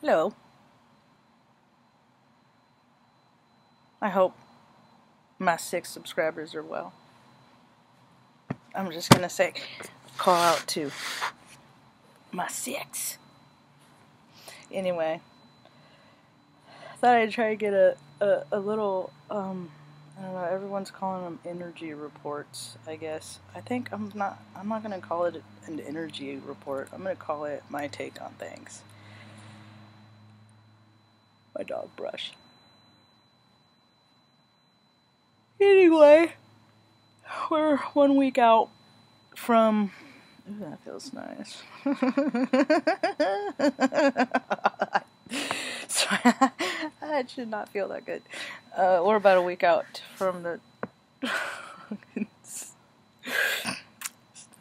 Hello. I hope my 6 subscribers are well. I'm just gonna say, call out to my 6. Anyway, thought I'd try to get a little, I don't know, everyone's calling them energy reports, I guess. I think I'm not gonna call it an energy report. I'm gonna call it my take on things. My dog brush. Anyway, we're 1 week out from... Ooh, that feels nice. Sorry, that should not feel that good. We're about a week out from the...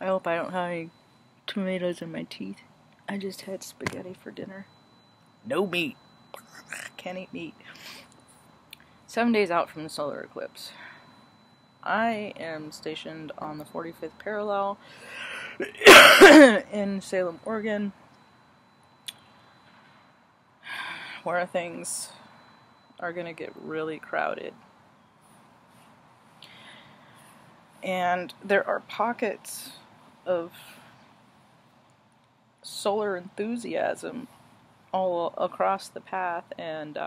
I hope I don't have any tomatoes in my teeth. I just had spaghetti for dinner. No meat. Can't eat meat. 7 days out from the solar eclipse. I am stationed on the 45th parallel in Salem, Oregon, where things are going to get really crowded. And there are pockets of solar enthusiasm all across the path, and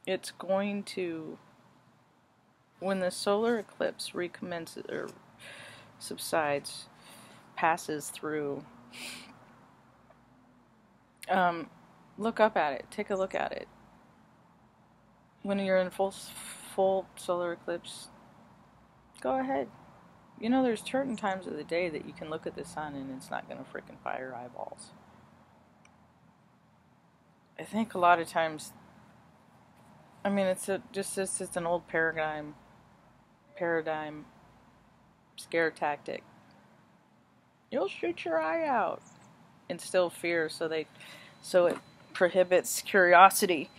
it's going to, when the solar eclipse recommences or subsides, passes through, look up at it, take a look at it. When you're in full solar eclipse, go ahead. You know, there's certain times of the day that you can look at the sun and it's not going to freaking fire eyeballs. I think a lot of times, I mean, it's an old paradigm scare tactic. You'll shoot your eye out, instill fear, so it prohibits curiosity.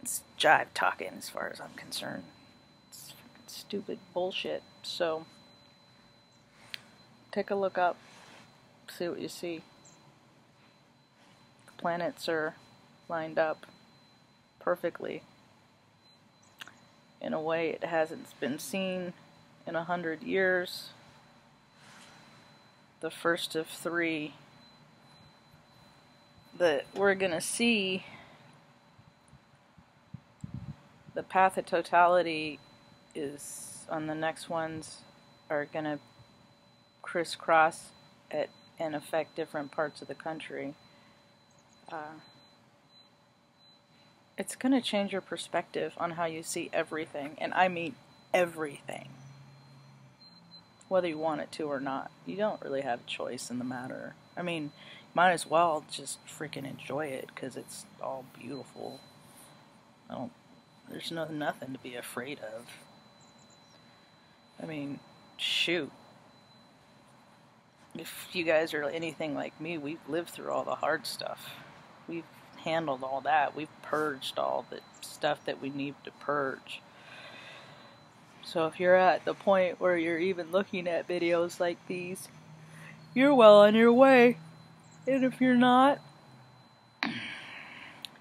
It's jive talking as far as I'm concerned. It's freaking stupid bullshit. So take a look up, see what you see. The planets are lined up perfectly in a way it hasn't been seen in 100 years. The first of 3 that we're gonna see, the path of totality is on the next ones, are gonna crisscross and affect different parts of the country. It's going to change your perspective on how you see everything, and I mean everything. Whether you want it to or not. You don't really have a choice in the matter. I mean, you might as well just freaking enjoy it, because it's all beautiful. There's nothing to be afraid of. I mean, shoot. If you guys are anything like me, we've lived through all the hard stuff. We've handled all that. We've purged all the stuff that we need to purge. So if you're at the point where you're even looking at videos like these, you're well on your way. And if you're not,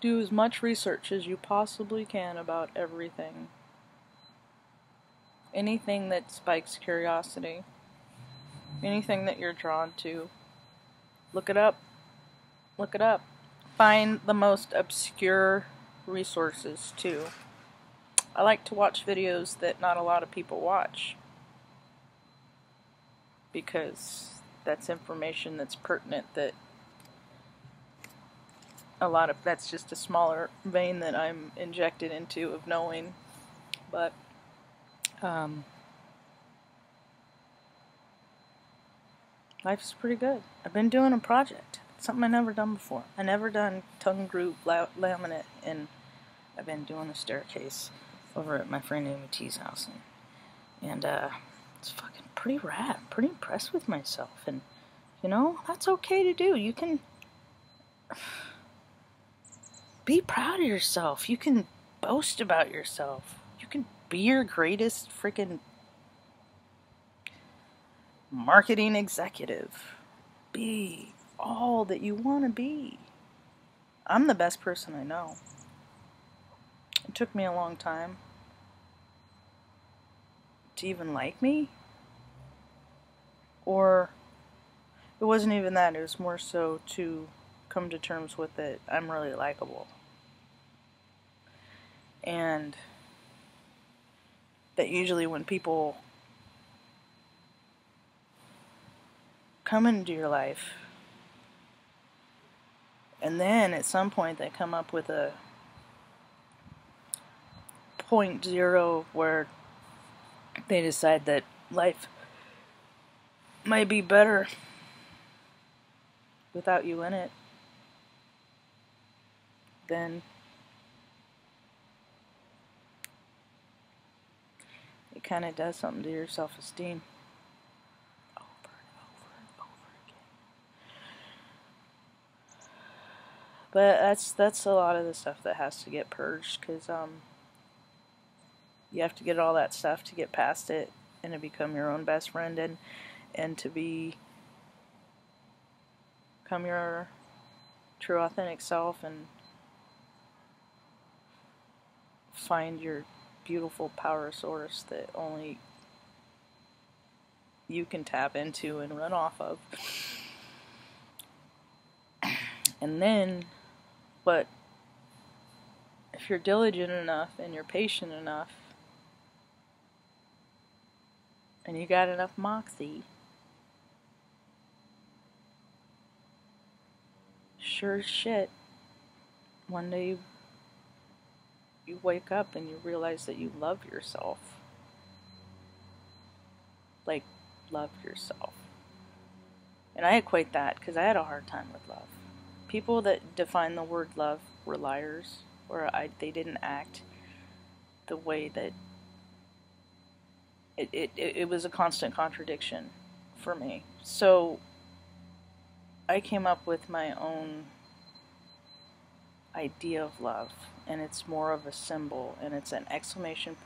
do as much research as you possibly can about everything. Anything that spikes curiosity. Anything that you're drawn to. Look it up. Look it up. Find the most obscure resources, too. I like to watch videos that not a lot of people watch, because that's information that's pertinent, that's just a smaller vein that I'm injected into of knowing. But life's pretty good. I've been doing a project. Something I never done before. I never done tongue groove laminate, and I've been doing a staircase over at my friend Amy T's house, and it's fucking pretty rad. I'm pretty impressed with myself, and you know, that's okay to do. You can be proud of yourself. You can boast about yourself. You can be your greatest freaking marketing executive. Be all that you want to be. I'm the best person I know. It took me a long time to even like me. Or it wasn't even that. It was more so to come to terms with it. I'm really likable. And that usually when people come into your life, and then at some point they come up with a 0.0 where they decide that life might be better without you in it, then it kind of does something to your self-esteem. Over and over and over again. But that's a lot of the stuff that has to get purged, because you have to get all that stuff to get past it and to become your own best friend, and to become your true authentic self and find your beautiful power source that only you can tap into and run off of. And then, but if you're diligent enough and you're patient enough and you got enough moxie, sure as shit, one day you wake up and you realize that you love yourself. Like, love yourself. And I equate that because I had a hard time with love. People that define the word love were liars, or they didn't act the way that it was a constant contradiction for me. So I came up with my own idea of love, and it's more of a symbol, and it's an exclamation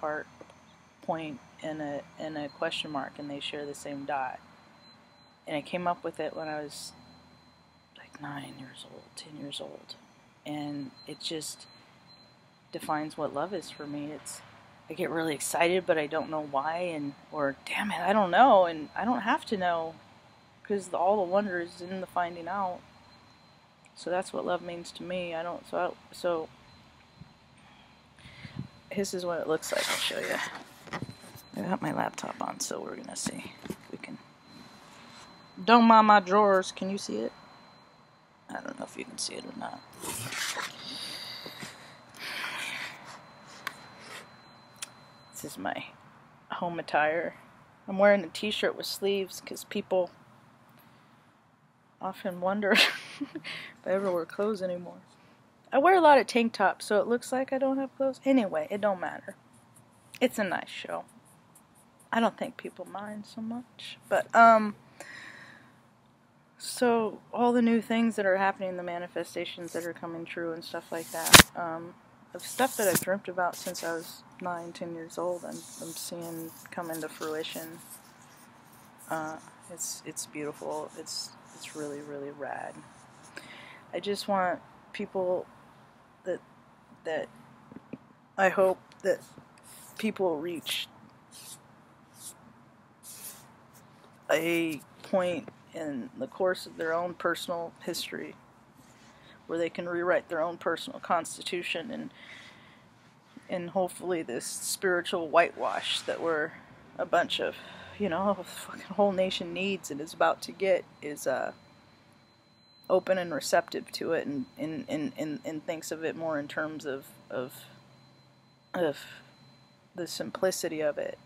point and a question mark, and they share the same dot. And I came up with it when I was like 9 years old, 10 years old, and it just defines what love is for me. I get really excited, but I don't know why, or damn it, I don't know, and I don't have to know, because all the wonder is in the finding out. So that's what love means to me. So this is what it looks like. I'll show you. I got my laptop on, so we're gonna see if we can. Don't mind my drawers. Can you see it? I don't know if you can see it or not. This is my home attire. I'm wearing a t-shirt with sleeves because people often wonder if I ever wear clothes anymore. I wear a lot of tank tops, so it looks like I don't have clothes. Anyway, it don't matter. It's a nice show. I don't think people mind so much. But, so all the new things that are happening, the manifestations that are coming true and stuff like that, of stuff that I've dreamt about since I was 9, 10 years old, I'm seeing come into fruition. It's beautiful. It's really, really rad. I just want people that I hope that people reach a point in the course of their own personal history where they can rewrite their own personal constitution, and hopefully this spiritual whitewash that we're a bunch of, the fucking whole nation needs and is about to get is open and receptive to it, and thinks of it more in terms of the simplicity of it.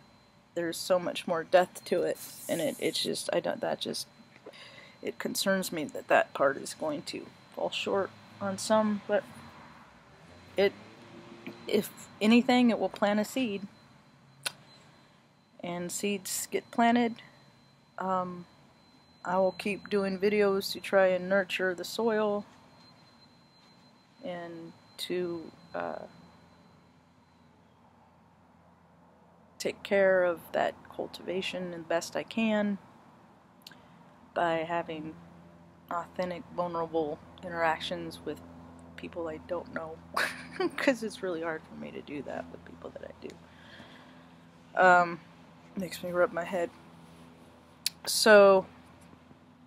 There's so much more depth to it, and it concerns me that part is going to fall short on some, but if anything, it will plant a seed, and seeds get planted. I will keep doing videos to try and nurture the soil and to take care of that cultivation the best I can. by having authentic, vulnerable interactions with people I don't know, because it's really hard for me to do that with people that I do. Makes me rub my head. So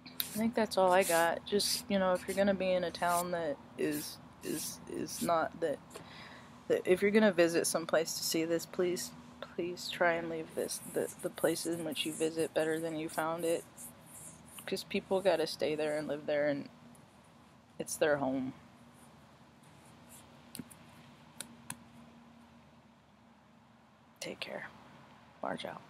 I think that's all I got. Just, you know, if you're gonna be in a town that is not that if you're gonna visit someplace to see this, please try and leave the places in which you visit better than you found it, because people gotta stay there and live there, and it's their home. Take care. Barge out.